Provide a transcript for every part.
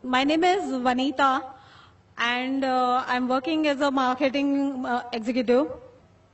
My name is Vanita, and I'm working as a marketing executive.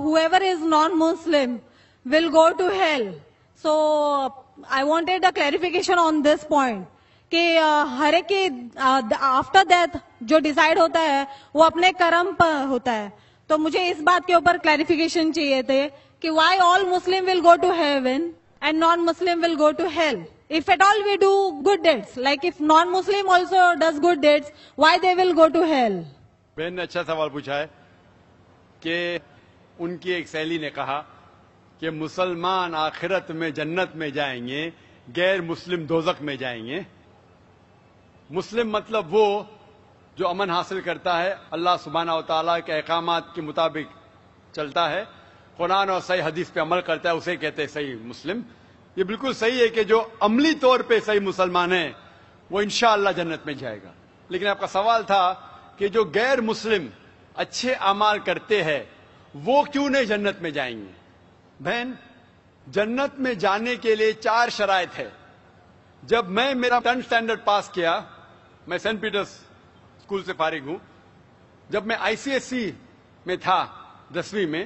whoever is non-Muslim will go to hell. So I wanted a clarification on this point. کہ ہر ایک after death جو decide ہوتا ہے وہ اپنے کرم پر ہوتا ہے. تو مجھے اس بات کے اوپر کلیریفیکیشن چاہیے تھے کہ why all Muslim will go to heaven and non Muslim will go to hell. If at all we do good deeds, like if non-Muslim also does good deeds, why they will go to hell? بہن نے اچھا سوال پوچھا ہے کہ ان کی ایک سہیلی نے کہا کہ مسلمان آخرت میں جنت میں جائیں گے، غیر مسلم دوزخ میں جائیں گے. مسلم مطلب وہ جو امن حاصل کرتا ہے، اللہ سبحانہ و تعالیٰ کے احکامات کے مطابق چلتا ہے، قرآن اور صحیح حدیث پہ عمل کرتا ہے، اسے کہتے ہیں صحیح مسلم. یہ بالکل صحیح ہے کہ جو عملی طور پہ صحیح مسلمان ہے وہ انشاءاللہ جنت میں جائے گا. لیکن آپ کا سوال تھا کہ جو غیر مسلم اچھے اعمال کرتے ہیں وہ کیوں نہیں جنت میں جائیں گے؟ بہن، جنت میں جانے کے لیے 4 شرائط ہے. جب میں میرا 10th اسٹینڈرڈ پاس کیا، میں سینٹ پیٹرز اسکول سے فارغ ہوں، جب میں ICSE میں تھا 10ویں میں،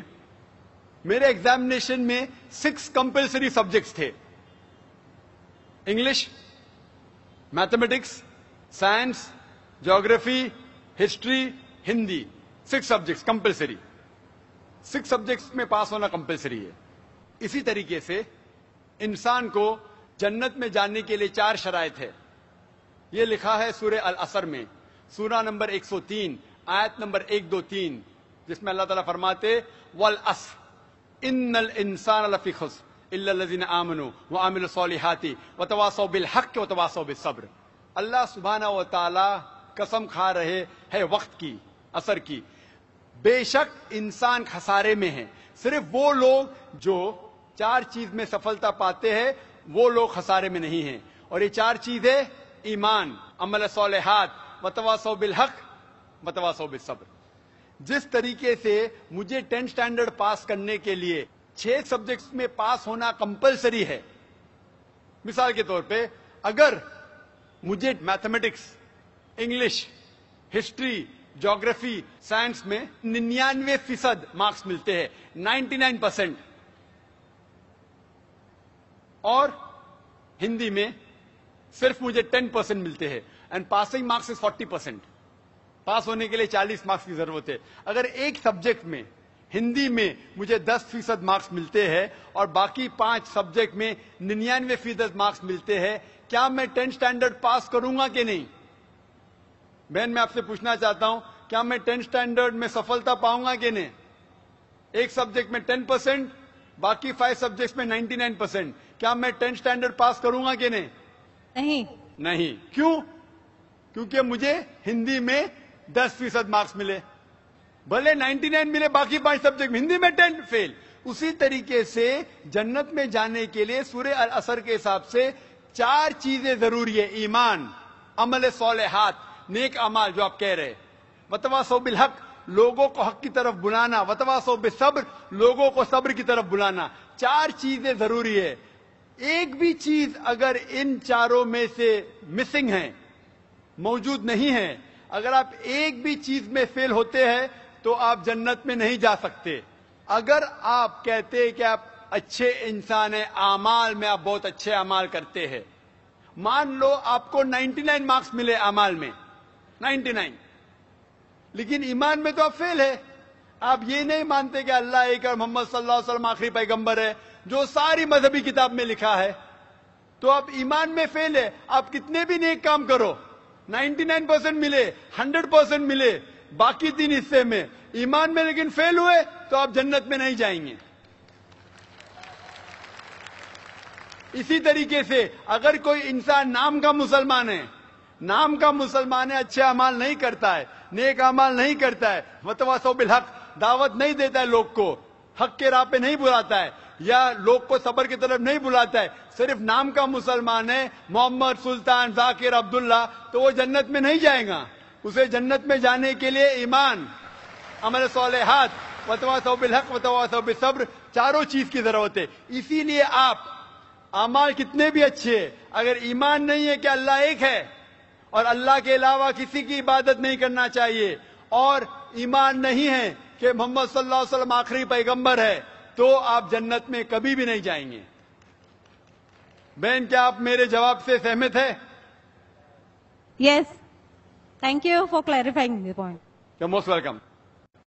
میرے ایگزامینیشن میں 6 کمپلسری سبجیکٹس تھے: English, mathematics, science, geography, history, Hindi. 6 subjects compulsory. 6 subjects میں پاس ہونا کمپلسری ہے. اسی طریقے سے انسان کو جنت میں جانے کے لیے 4 شرائط ہے. یہ لکھا ہے سورہ العصر میں، سورہ نمبر 103 آیت نمبر 1 2 3، جس میں اللہ تعالیٰ فرماتے والعصر ان الانسان لفی خسر الا الذین آمنوا وعملوا الصالحات وتواصوا بالحق وتواصوا بالصبر. اللہ سبحانہ و تعالیٰ قسم کھا رہے ہے وقت کی، عصر کی. بے شک انسان خسارے میں ہے. صرف وہ لوگ جو 4 چیز میں سفلتا پاتے ہیں وہ لوگ خسارے میں نہیں ہیں. اور یہ 4 چیزیں ایمان، عمل صالحات، وتواصوا بالحق، وتواصوا بالصبر. جس طریقے سے مجھے 10th اسٹینڈرڈ پاس کرنے کے لیے 6 سبجیکٹس میں پاس ہونا کمپلسری ہے، مثال کے طور پہ اگر مجھے mathematics, English, history, geography, science میں 99% مارکس ملتے ہیں، 99%، اور ہندی میں صرف مجھے 10% ملتے ہیں، اینڈ پاسنگ مارکس از 40%. پاس ہونے کے لیے 40 مارکس کی ضرورت ہے. اگر ایک سبجیکٹ میں ہندی میں مجھے 10% مارکس ملتے ہیں اور باقی 5 سبجیکٹ میں 99% مارکس ملتے ہیں، کیا میں 10th اسٹینڈرڈ پاس کروں گا کہ نہیں؟ بہن، میں آپ سے پوچھنا چاہتا ہوں، کیا میں 10th اسٹینڈرڈ میں سفلتا پاؤں گا کہ نہیں؟ ایک سبجیکٹ میں 10%، باقی 5 سبجیکٹس میں 99%، کیا میں 10th اسٹینڈرڈ پاس کروں گا کہ نہیں؟ نہیں. کیوں؟ کیونکہ مجھے ہندی میں 10% مارکس ملے، بھلے 99 ملے باقی 5 سبجیکٹ میں، ہندی میں 10 فیل. اسی طریقے سے جنت میں جانے کے لیے سورہ العصر کے حساب سے 4 چیزیں ضروری ہے: ایمان، عمل صالحات، نیک اعمال جو آپ کہہ رہے، وتواصوا بالحق، لوگوں کو حق کی طرف بلانا، وتواصوا بالصبر، لوگوں کو صبر کی طرف بلانا. 4 چیزیں ضروری ہے. ایک بھی چیز اگر ان 4 میں سے مسنگ ہے، موجود نہیں ہے، اگر آپ ایک بھی چیز میں فیل ہوتے ہیں تو آپ جنت میں نہیں جا سکتے. اگر آپ کہتے ہیں کہ آپ اچھے انسان ہیں، اعمال میں آپ بہت اچھے اعمال کرتے ہیں، مان لو آپ کو 99 مارکس ملے اعمال میں، 99، لیکن ایمان میں تو آپ فیل ہے. آپ یہ نہیں مانتے کہ اللہ ایک اور محمد صلی اللہ علیہ وسلم آخری پیغمبر ہے جو ساری مذہبی کتاب میں لکھا ہے، تو آپ ایمان میں فیل ہے. آپ کتنے بھی نیک کام کرو، 99% ملے، 100% ملے، باقی 3 حصے میں ایمان میں لیکن فیل ہوئے تو آپ جنت میں نہیں جائیں گے. اسی طریقے سے اگر کوئی انسان نام کا مسلمان ہے، نام کا مسلمان ہے، اچھے اعمال نہیں کرتا ہے، نیک اعمال نہیں کرتا ہے، وتواصوا بالحق، دعوت نہیں دیتا ہے، لوگ کو حق کے راہ پہ نہیں بلاتا ہے، یا لوگ کو صبر کی طرف نہیں بلاتا ہے، صرف نام کا مسلمان ہے، محمد، سلطان، ذاکر، عبداللہ، تو وہ جنت میں نہیں جائے گا. اسے جنت میں جانے کے لیے ایمان، عمل صالحات، وتواصوا بالحق وتواصوا بالصبر، چاروں چیز کی ضرورت ہے. اسی لیے آپ اعمال کتنے بھی اچھے ہیں، اگر ایمان نہیں ہے کہ اللہ ایک ہے اور اللہ کے علاوہ کسی کی عبادت نہیں کرنا چاہیے، اور ایمان نہیں ہے کہ محمد صلی اللہ علیہ وسلم آخری پیغمبر ہے، تو آپ جنت میں کبھی بھی نہیں جائیں گے. بہن، کیا آپ میرے جواب سے سہمت ہے؟ Yes. Thank you for clarifying the point. You're most welcome.